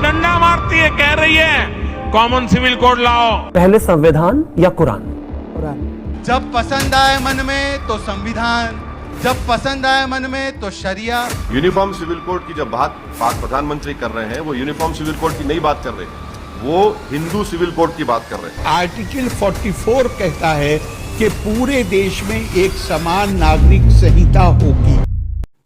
डंडा मारती है, कह रही है कॉमन सिविल कोड लाओ। पहले संविधान या कुरान? जब पसंद आए मन में तो संविधान, जब पसंद आए मन में तो शरिया। यूनिफॉर्म सिविल कोड की जब बात पाक प्रधानमंत्री कर रहे हैं, वो यूनिफॉर्म सिविल कोड की नहीं बात कर रहे, वो हिंदू सिविल कोड की बात कर रहे हैं। आर्टिकल 44 कहता है कि पूरे देश में एक समान नागरिक संहिता होगी।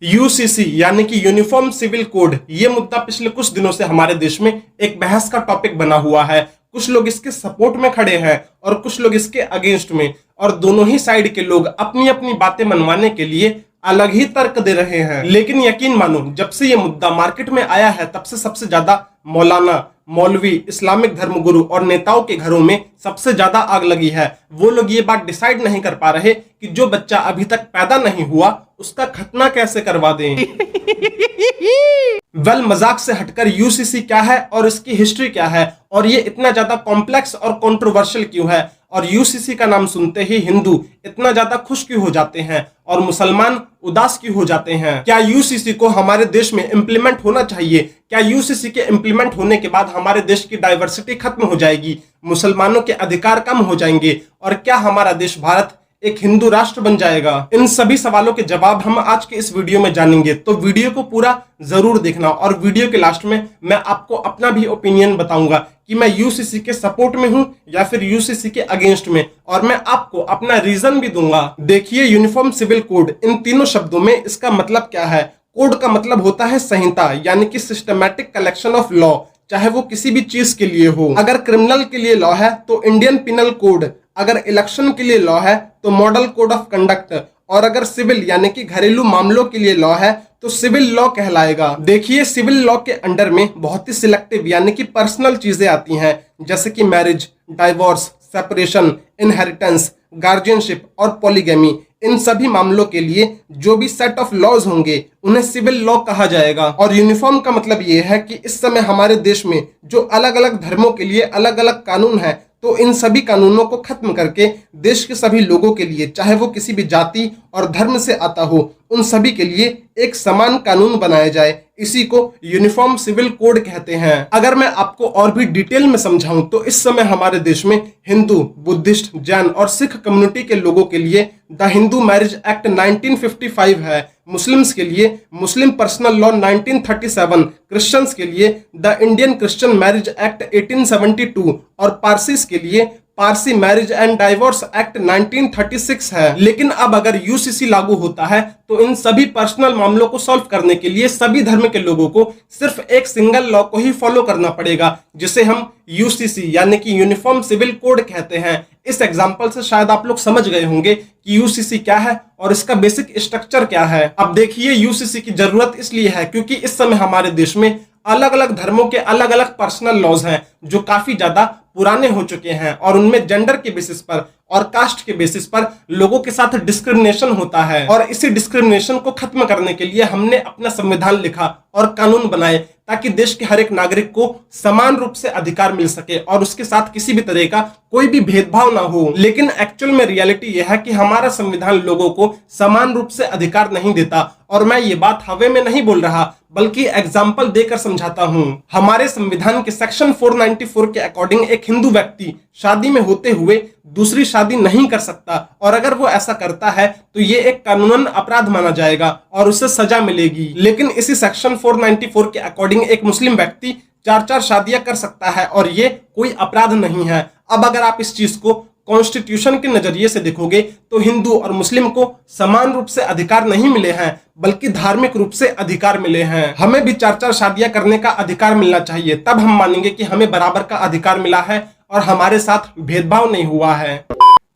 यूसीसी यानी कि यूनिफॉर्म सिविल कोड, ये मुद्दा पिछले कुछ दिनों से हमारे देश में एक बहस का टॉपिक बना हुआ है। कुछ लोग इसके सपोर्ट में खड़े हैं और कुछ लोग इसके अगेंस्ट में, और दोनों ही साइड के लोग अपनी अपनी बातें मनवाने के लिए अलग ही तर्क दे रहे हैं। लेकिन यकीन मानो, जब से ये मुद्दा मार्केट में आया है तब से सबसे ज्यादा मौलाना, मौलवी, इस्लामिक धर्मगुरु और नेताओं के घरों में सबसे ज्यादा आग लगी है। वो लोग ये बात डिसाइड नहीं कर पा रहे कि जो बच्चा अभी तक पैदा नहीं हुआ उसका खतना कैसे करवा दें। वेल, मजाक से हटकर यूसीसी क्या है और इसकी हिस्ट्री क्या है, और ये इतना ज्यादा कॉम्प्लेक्स और कंट्रोवर्शियल क्यों है, और यूसीसी का नाम सुनते ही हिंदू इतना ज्यादा खुश क्यों हो जाते हैं और मुसलमान उदास क्यों हो जाते हैं। क्या यूसीसी को हमारे देश में इंप्लीमेंट होना चाहिए? क्या यूसीसी के इंप्लीमेंट होने के बाद हमारे देश की डाइवर्सिटी खत्म हो जाएगी, मुसलमानों के अधिकार कम हो जाएंगे, और क्या हमारा देश भारत एक हिंदू राष्ट्र बन जाएगा? इन सभी सवालों के जवाब हम आज के इस वीडियो में जानेंगे, तो वीडियो को पूरा जरूर देखना। और वीडियो के लास्ट में मैं आपको अपना भी ओपिनियन बताऊंगा कि मैं यूसीसी के सपोर्ट में हूं या फिर यूसीसी के अगेंस्ट में, और मैं आपको अपना रीजन भी दूंगा। देखिए, यूनिफॉर्म सिविल कोड, इन तीनों शब्दों में इसका मतलब क्या है? कोड का मतलब होता है संहिता, यानी कि सिस्टमैटिक कलेक्शन ऑफ लॉ, चाहे वो किसी भी चीज के लिए हो। अगर क्रिमिनल के लिए लॉ है तो इंडियन पिनल कोड, अगर इलेक्शन के लिए लॉ है तो मॉडल कोड ऑफ कंडक्ट, और अगर सिविल यानी कि घरेलू मामलों के लिए लॉ है तो सिविल लॉ कहलाएगा। देखिए, सिविल लॉ के अंडर में बहुत ही सिलेक्टिव यानी कि पर्सनल चीजें आती हैं, जैसे कि marriage, divorce, separation, inheritance, guardianship और पॉलीगैमी। इन सभी मामलों के लिए जो भी सेट ऑफ लॉज होंगे उन्हें सिविल लॉ कहा जाएगा। और यूनिफॉर्म का मतलब ये है कि इस समय हमारे देश में जो अलग अलग धर्मों के लिए अलग अलग कानून है, तो इन सभी कानूनों को खत्म करके देश के सभी लोगों के लिए, चाहे वो किसी भी जाति और धर्म से आता हो, उन सभी के लिए एक समान कानून बनाया जाए। इसी को यूनिफॉर्म सिविल कोड कहते हैं। अगर मैं आपको और भी डिटेल में समझाऊं तो इस समय हमारे देश में हिंदू, बुद्धिस्ट, जैन और सिख कम्युनिटी के लोगों के लिए द हिंदू मैरिज एक्ट 1955 है, मुस्लिम्स के लिए मुस्लिम पर्सनल लॉ 1937, क्रिश्चियंस के लिए the Indian Christian marriage act 1872 और पारसीस के लिए Parsi marriage and divorce act 1936 है। लेकिन अब अगर यूसीसी लागू होता है तो इन सभी पर्सनल मामलों को सॉल्व करने के लिए सभी धर्म के लोगों को सिर्फ एक सिंगल लॉ को ही फॉलो करना पड़ेगा, जिसे हम यूसीसी यानी कि यूनिफॉर्म सिविल कोड कहते हैं। इस एग्जांपल से शायद आप लोग समझ गए होंगे कि यूसीसी क्या है और इसका बेसिक स्ट्रक्चर क्या है। अब देखिए, यूसीसी की जरूरत इसलिए है क्योंकि इस समय हमारे देश में अलग अलग धर्मों के अलग अलग पर्सनल लॉज हैं जो काफी ज्यादा पुराने हो चुके हैं, और उनमें जेंडर के बेसिस पर और कास्ट के बेसिस पर लोगों के साथ डिस्क्रिमिनेशन होता है। और इसी डिस्क्रिमिनेशन को खत्म करने के लिए हमने अपना संविधान लिखा और कानून बनाए ताकि देश के हर एक नागरिक को समान रूप से अधिकार मिल सके और उसके साथ किसी भी तरह का कोई भी भेदभाव ना हो। लेकिन एक्चुअल में रियलिटी यह है कि हमारा संविधान लोगों को समान रूप से अधिकार नहीं देता, और मैं ये बात हवा में नहीं बोल रहा बल्कि एग्जाम्पल देकर समझाता हूँ। हमारे संविधान के सेक्शन 494 के अकॉर्डिंग एक हिंदू व्यक्ति शादी में होते हुए दूसरी शादी नहीं कर सकता, और अगर वो ऐसा करता है तो ये एक कानूनन अपराध माना जाएगा और उसे सजा मिलेगी। लेकिन इसी सेक्शन 494 के अकॉर्डिंग एक मुस्लिम व्यक्ति 4 शादियां कर सकता है और ये कोई अपराध नहीं है। अब अगर आप इस चीज को कॉन्स्टिट्यूशन के नजरिए से देखोगे तो हिंदू और मुस्लिम को समान रूप से अधिकार नहीं मिले हैं बल्कि धार्मिक रूप से अधिकार मिले हैं। हमें भी 4 शादियां करने का अधिकार मिलना चाहिए, तब हम मानेंगे कि हमें बराबर का अधिकार मिला है और हमारे साथ भेदभाव नहीं हुआ है।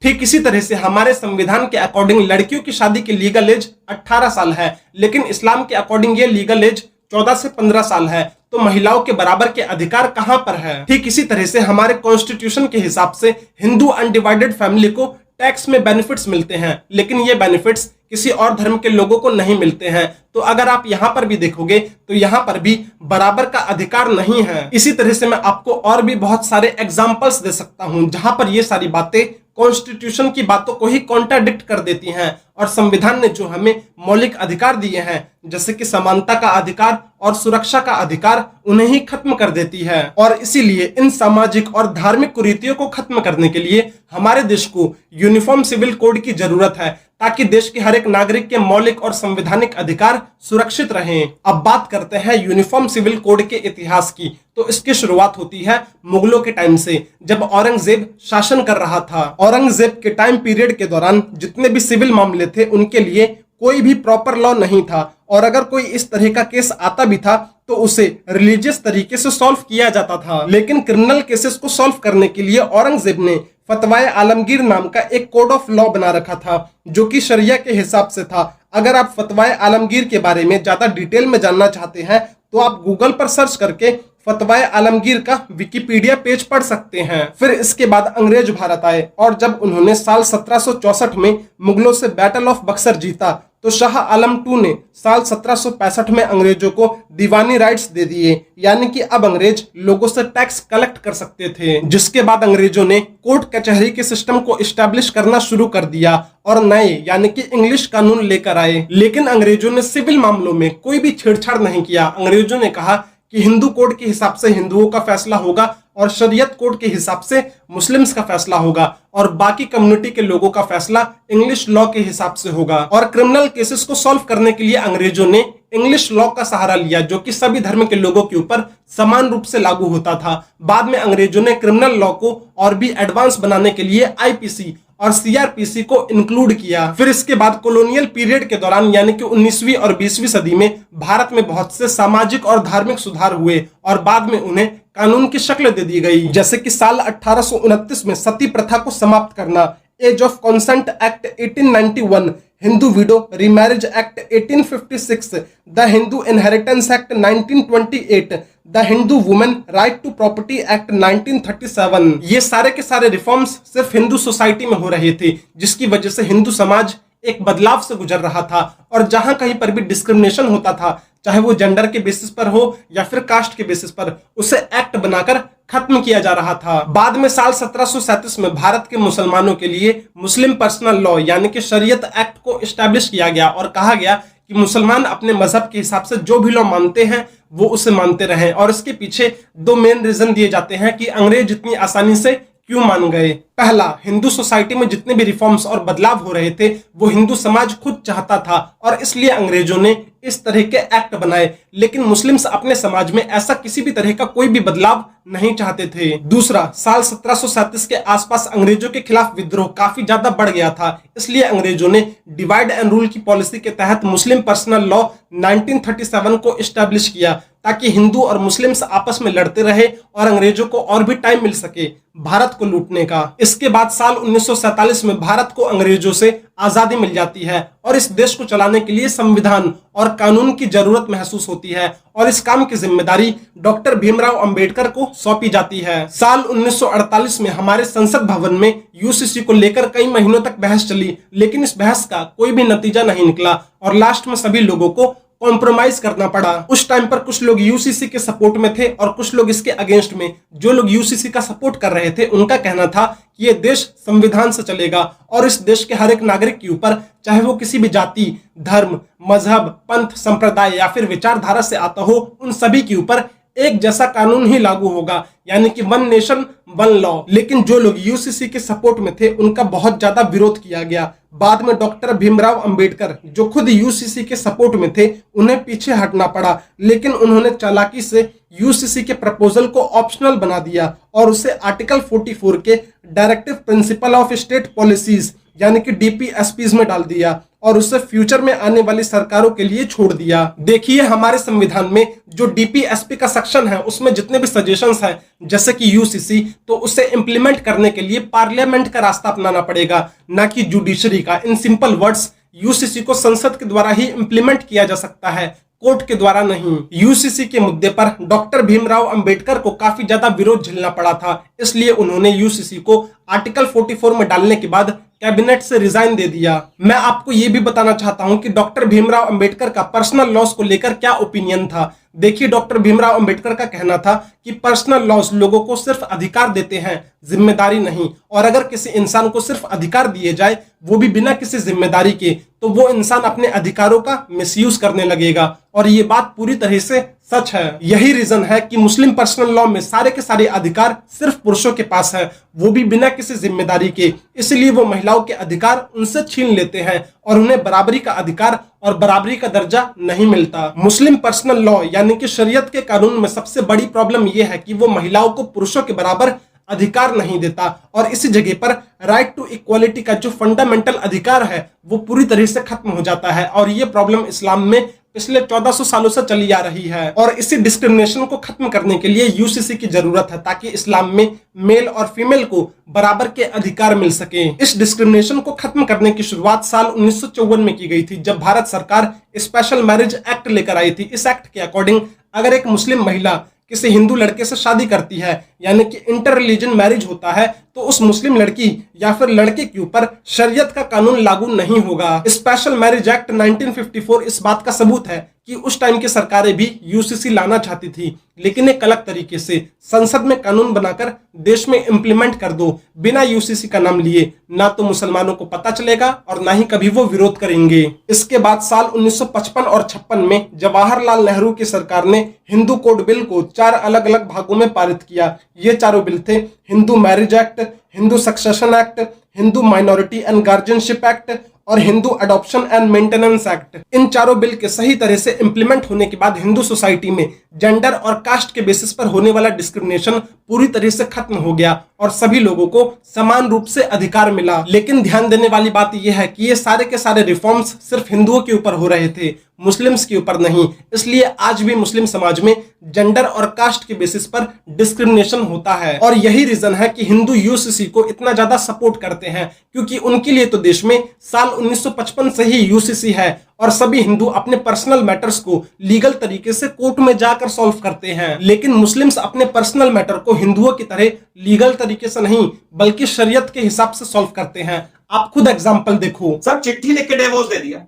ठीक इसी तरह से हमारे संविधान के अकॉर्डिंग लड़कियों की शादी की लीगल एज 18 साल है, लेकिन इस्लाम के अकॉर्डिंग ये लीगल एज 14 से 15 साल है। तो महिलाओं के बराबर के अधिकार कहां पर है? ठीक इसी तरह से हमारे कॉन्स्टिट्यूशन के हिसाब से हिंदू अनडिवाइडेड फैमिली को टैक्स में बेनिफिट्स मिलते हैं, लेकिन ये बेनिफिट्स किसी और धर्म के लोगों को नहीं मिलते हैं। तो अगर आप यहाँ पर भी देखोगे तो यहाँ पर भी बराबर का अधिकार नहीं है। इसी तरह से मैं आपको और भी बहुत सारे एग्जाम्पल्स दे सकता हूँ जहां पर ये सारी बातें कॉन्स्टिट्यूशन की बातों को ही कॉन्ट्राडिक्ट कर देती हैं और संविधान ने जो हमें मौलिक अधिकार दिए हैं जैसे कि समानता का अधिकार और सुरक्षा का अधिकार उन्हें ही खत्म कर देती है। और इसीलिए इन सामाजिक और धार्मिक कुरीतियों को खत्म करने के लिए हमारे देश को यूनिफॉर्म सिविल कोड की जरूरत है ताकि देश के हर एक नागरिक के मौलिक और संवैधानिक अधिकार सुरक्षित रहें। अब बात करते हैं यूनिफॉर्म सिविल कोड के इतिहास की। तो इसकी शुरुआत होती है मुगलों के टाइम से, जब औरंगजेब शासन कर रहा था। औरंगजेब के टाइम पीरियड के दौरान जितने भी सिविल मामले थे उनके लिए कोई भी प्रॉपर लॉ नहीं था और अगर कोई इस तरह का केस आता भी था तो उसे रिलीजियस तरीके से सॉल्व किया जाता था। लेकिन क्रिमिनल केसेस को सॉल्व करने के लिए औरंगजेब ने फतवाए आलमगीर नाम का एक कोड ऑफ लॉ बना रखा था जो कि शरिया के हिसाब से था। अगर आप फतवाए आलमगीर के बारे में ज्यादा डिटेल में जानना चाहते हैं तो आप गूगल पर सर्च करके फतवाए आलमगीर का विकिपीडिया पेज पढ़ सकते हैं। फिर इसके बाद अंग्रेज भारत आए और जब उन्होंने साल 1764 में मुगलों से बैटल ऑफ बक्सर जीता तो शाह आलम II ने साल 1765 में अंग्रेजों को दीवानी राइट्स दे दिए, यानी कि अब अंग्रेज लोगों से टैक्स कलेक्ट कर सकते थे। जिसके बाद अंग्रेजों ने कोर्ट कचहरी के सिस्टम को इस्टेब्लिश करना शुरू कर दिया और नए यानी कि इंग्लिश कानून लेकर आए। लेकिन अंग्रेजों ने सिविल मामलों में कोई भी छेड़छाड़ नहीं किया। अंग्रेजों ने कहा कि हिंदू कोड के हिसाब से हिंदुओं का फैसला होगा और शरीयत कोड के हिसाब से मुस्लिम्स का फैसला होगा और बाकी कम्युनिटी के लोगों का फैसला इंग्लिश लॉ के हिसाब से होगा। और क्रिमिनल केसेस को सॉल्व करने के लिए अंग्रेजों ने इंग्लिश लॉ का सहारा लिया जो कि सभी धर्म के लोगों के ऊपर समान रूप से लागू होता था। बाद में अंग्रेजों ने क्रिमिनल लॉ को और भी एडवांस बनाने के लिए आईपीसी और सीआरपीसी को इंक्लूड किया। फिर इसके बाद कॉलोनियल पीरियड के दौरान यानी कि 19वीं और 20वीं सदी में भारत में बहुत से सामाजिक और धार्मिक सुधार हुए और बाद में उन्हें कानून की शक्ल दे दी गई। जैसे कि साल 1829 में सती प्रथा को समाप्त करना, age of consent act 1891, Hindu widow remarriage act 1856, the Hindu inheritance act 1928, the Hindu women right to property act 1937। ये सारे के सारे रिफॉर्म्स सिर्फ हिंदू सोसाइटी में हो रहे थे जिसकी वजह से हिंदू समाज एक बदलाव से गुजर रहा था और जहां कहीं पर भी डिस्क्रिमिनेशन होता था चाहे वो जेंडर के बेसिस पर हो या फिर कास्ट के बेसिस पर, उसे एक्ट बनाकर खत्म किया जा रहा था। बाद में साल 1737 में भारत के मुसलमानों के लिए मुस्लिम पर्सनल लॉ यानी कि शरीयत एक्ट को इस्टेब्लिश किया गया और कहा गया कि मुसलमान अपने मजहब के हिसाब से जो भी लॉ मानते हैं वो उसे मानते रहें। और इसके पीछे दो मेन रीजन दिए जाते हैं कि अंग्रेज इतनी आसानी से क्यों मान गए। पहला, हिंदू सोसाइटी में जितने भी रिफॉर्म्स और बदलाव हो रहे थे वो हिंदू समाज खुद चाहता था और इसलिए अंग्रेजों ने इस तरह के एक्ट बनाए। लेकिन मुस्लिम्स अपने समाज में ऐसा किसी भी तरह का कोई भी बदलाव नहीं चाहते थे। दूसरा, साल 1737 के आसपास अंग्रेजों के खिलाफ विद्रोह काफी ज्यादा बढ़ गया था, इसलिए अंग्रेजों ने डिवाइड एंड रूल की पॉलिसी के तहत मुस्लिम पर्सनल लॉ 1937 को इस्टेब्लिश किया ताकि हिंदू और मुस्लिम्स आपस में लड़ते रहे और अंग्रेजों को और भी टाइम मिल सके भारत को लूटने का। इसके बाद साल 1947 में भारत को अंग्रेजों से आजादी मिल जाती है और इस देश को चलाने के लिए संविधान और कानून की जरूरत महसूस होती है और इस काम की जिम्मेदारी डॉक्टर भीमराव अंबेडकर को सौंपी जाती है। साल 1948 में हमारे संसद भवन में यूसीसी को लेकर कई महीनों तक बहस चली, लेकिन इस बहस का कोई भी नतीजा नहीं निकला और लास्ट में सभी लोगों को कॉम्प्रोमाइज करना पड़ा। उस टाइम पर कुछ लोग यूसीसी के सपोर्ट में थे और कुछ लोग इसके अगेंस्ट में। जो लोग यूसीसी का सपोर्ट कर रहे थे उनका कहना था कि ये देश संविधान से चलेगा और इस देश के हर एक नागरिक के ऊपर चाहे वो किसी भी जाति, धर्म, मजहब, पंथ, संप्रदाय या फिर विचारधारा से आता हो, उन सभी के ऊपर एक जैसा कानून ही लागू होगा, यानी कि वन नेशन वन लॉ। लेकिन जो लोग यूसीसी के सपोर्ट में थे उनका बहुत ज्यादा विरोध किया गया। बाद में डॉक्टर भीमराव अंबेडकर जो खुद यूसीसी के सपोर्ट में थे उन्हें पीछे हटना पड़ा, लेकिन उन्होंने चालाकी से यूसीसी के प्रपोजल को ऑप्शनल बना दिया और उसे आर्टिकल 44 के directive principle of state policies यानी कि डीपीएसपीज में डाल दिया और उसे फ्यूचर में आने वाली सरकारों के लिए छोड़ दिया। देखिए हमारे संविधान में जो डीपीएसपी का सेक्शन है उसमें जितने भी सजेशंस हैं जैसे कि यूसीसी, तो उसे इंप्लीमेंट करने के लिए पार्लियामेंट का रास्ता अपनाना पड़ेगा, ना कि जुडिशरी का। इन सिंपल वर्ड्स, यूसीसी को संसद के द्वारा ही इंप्लीमेंट किया जा सकता है, कोर्ट के द्वारा नहीं। यूसीसी के मुद्दे पर डॉक्टर भीमराव अंबेडकर को काफी ज्यादा विरोध झेलना पड़ा था, इसलिए उन्होंने यूसीसी को आर्टिकल 44 में डालने के बाद कैबिनेट से रिजाइन दे दिया। मैं आपको यह भी बताना चाहता हूं कि डॉक्टर भीमराव अंबेडकर का पर्सनल लॉस को लेकर क्या ओपिनियन था। देखिए, डॉक्टर भीमराव अंबेडकर का कहना था कि पर्सनल लॉस लोगों को सिर्फ अधिकार देते हैं, जिम्मेदारी नहीं। और अगर किसी इंसान को सिर्फ अधिकार दिए जाए, वो भी बिना किसी जिम्मेदारी के, तो वो इंसान अपने अधिकारों का मिसयूज करने लगेगा। और ये बात पूरी तरह से सच है। यही रीजन है कि मुस्लिम पर्सनल लॉ में सारे के सारे अधिकार सिर्फ पुरुषों के पास है, वो भी बिना किसी जिम्मेदारी के। इसलिए वो महिलाओं के अधिकार उनसे छीन लेते हैं और उन्हें बराबरी का अधिकार और बराबरी का दर्जा नहीं मिलता। मुस्लिम पर्सनल लॉ यानी कि शरीयत के कानून में सबसे बड़ी प्रॉब्लम यह है कि वो महिलाओं को पुरुषों के बराबर अधिकार नहीं देता, और इसी जगह पर राइट टू इक्वालिटी का जो फंडामेंटल अधिकार है वो पूरी तरह से खत्म हो जाता है। और ये प्रॉब्लम इस्लाम में पिछले 1400 सालों से चली आ रही है, और इसी डिस्क्रिमिनेशन को खत्म करने के लिए यूसीसी की जरूरत है, ताकि इस्लाम में मेल और फीमेल को बराबर के अधिकार मिल सके। इस डिस्क्रिमिनेशन को खत्म करने की शुरुआत साल 1954 में की गई थी, जब भारत सरकार स्पेशल मैरिज एक्ट लेकर आई थी। इस एक्ट के अकॉर्डिंग अगर एक मुस्लिम महिला किसी हिंदू लड़के से शादी करती है, यानी कि इंटर रिलीजन मैरिज होता है, तो उस मुस्लिम लड़की या फिर लड़के के ऊपर शरीयत का कानून लागू नहीं होगा। स्पेशल मैरिज एक्ट 1954 इस बात का सबूत है कि उस टाइम की सरकारें भी यूसीसी लाना चाहती थी, लेकिन एक अलग तरीके से संसद में कानून बनाकर देश में इंप्लीमेंट कर दो बिना यूसीसी का नाम लिए। ना तो मुसलमानों को पता चलेगा और ना ही कभी वो विरोध करेंगे। इसके बाद साल 1955 और 56 में जवाहरलाल नेहरू की सरकार ने हिंदू कोड बिल को 4 अलग अलग भागों में पारित किया। ये चारों बिल थे Hindu marriage act, Hindu succession act, Hindu minority and guardianship act और Hindu adoption and maintenance act. इन चारों बिल के सही तरह से इंप्लीमेंट होने के बाद हिंदू सोसाइटी में जेंडर और कास्ट के बेसिस पर होने वाला डिस्क्रिमिनेशन पूरी तरह से खत्म हो गया और सभी लोगों को समान रूप से अधिकार मिला। लेकिन ध्यान देने वाली बात यह है कि ये सारे के सारे रिफॉर्म्स सिर्फ हिंदुओं के ऊपर हो रहे थे, मुस्लिम्स के ऊपर नहीं। इसलिए आज भी मुस्लिम समाज में जेंडर और कास्ट के बेसिस पर डिस्क्रिमिनेशन होता है, और यही रीजन है कि हिंदू यूसीसी को इतना ज्यादा सपोर्ट करते हैं, क्योंकि उनके लिए तो देश में साल 1955 से ही यूसीसी है और सभी हिंदू अपने पर्सनल मैटर्स को लीगल तरीके से कोर्ट में जाकर सॉल्व करते हैं। लेकिन मुस्लिम्स अपने पर्सनल मैटर को हिंदुओं की तरह लीगल तरीके से नहीं बल्कि शरीयत के हिसाब से सॉल्व करते हैं। आप खुद एग्जांपल देखो। सर चिट्ठी लिख के डिवोर्स दे दिया,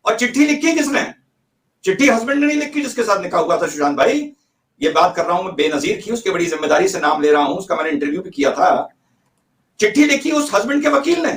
और चिट्ठी लिखी किसने? चिट्ठी हस्बैंड ने नहीं लिखी जिसके साथ निकाह हुआ था सुशांत भाई। ये बात कर रहा हूं मैं बेनजीर की, उसकी बड़ी जिम्मेदारी से नाम ले रहा हूं, उसका मैंने इंटरव्यू भी किया था। चिट्ठी लिखी उस हस्बैंड के वकील ने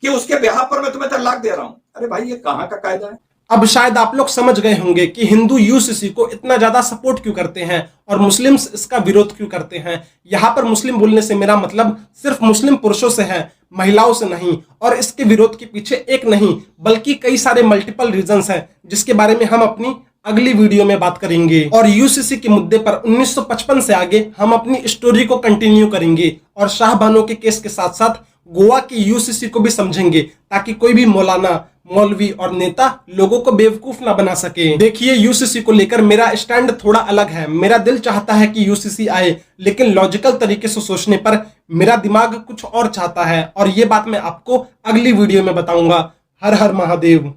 कि उसके ब्याह पर मैं तुम्हें तलाक दे रहा हूं। अरे भाई ये कहां का कायदा है? अब शायद आप लोग समझ गए होंगे कि हिंदू यूसीसी को इतना ज्यादा सपोर्ट क्यों करते हैं और मुस्लिम्स इसका विरोध क्यों करते हैं। यहां पर मुस्लिम बोलने से मेरा मतलब सिर्फ मुस्लिम पुरुषों से है, महिलाओं से नहीं। और इसके विरोध के पीछे एक नहीं बल्कि कई सारे मल्टीपल रीजंस हैं, जिसके बारे में हम अपनी अगली वीडियो में बात करेंगे। और यूसीसी के मुद्दे पर 1955 से आगे हम अपनी स्टोरी को कंटिन्यू करेंगे और शाहबानो के केस के साथ साथ गोवा की यूसीसी को भी समझेंगे, ताकि कोई भी मौलाना, मौलवी और नेता लोगों को बेवकूफ ना बना सके। देखिए, यूसीसी को लेकर मेरा स्टैंड थोड़ा अलग है। मेरा दिल चाहता है कि यूसीसी आए, लेकिन लॉजिकल तरीके से सोचने पर मेरा दिमाग कुछ और चाहता है, और ये बात मैं आपको अगली वीडियो में बताऊंगा। हर हर महादेव।